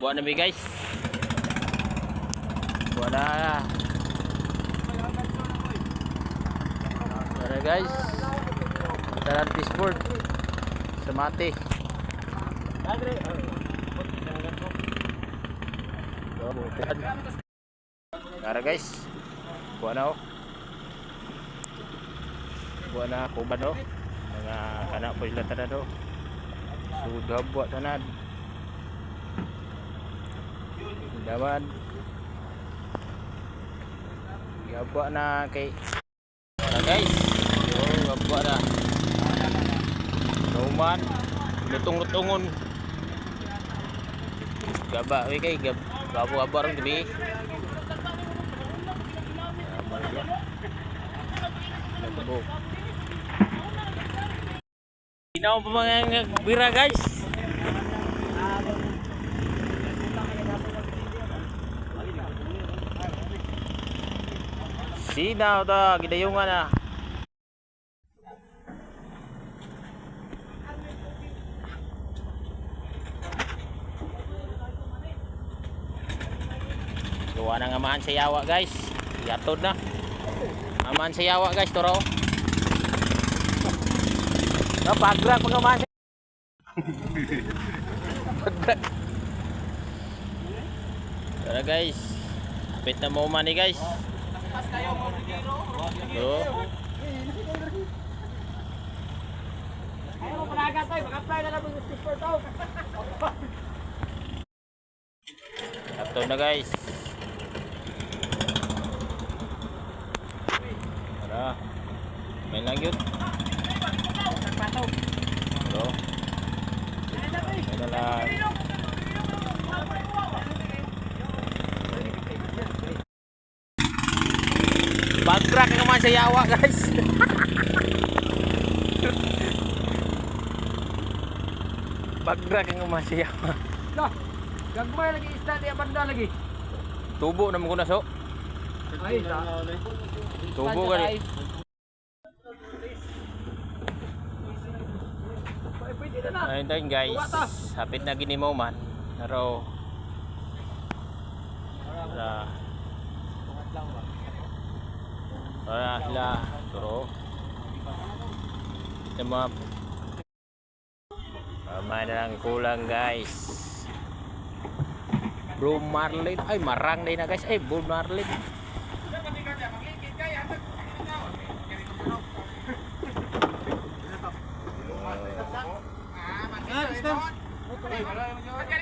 Buat na guys. Buat na. Tara guys. Tara Pittsburgh. Sa Mati. Tara guys. Buat na oh. Buat na kuban oh. Mga kanak po sila tanad oh. Sudah buat tanad. Daman. Gabak na kay. Tara guys. Oh, gabak na. Nauman. Lutong-lutungon. Gabak we kay gabo-gabo ron gabi. Inaw pa mga bira guys. Sinaw ta gidayungan na. Gawa ng amaan sa yawa guys. Yatod na. Amaan sa yawa guys toro. Napagrak mga amaan. Pagrak. Tara guys. Kapit na mo man guys. Yo. Ayo peragat tay, mag-apply na lang ng sticker to. Ato na guys. Tara. May lang yun. Bro. May na lang. Bagrak naman sa yawa guys. Bagrak naman sa yawa. Lah, gagmay lagi isda di banda lagi. Tubo naman ko na so. Ay, Tubo ka rin. Ayun tayo guys. Hapit na gini mo man. Pero Wala sila turo. Ito mga may na lang kulang guys. Bro Marlin. Ay marang din na guys. Ay Bro Marlin.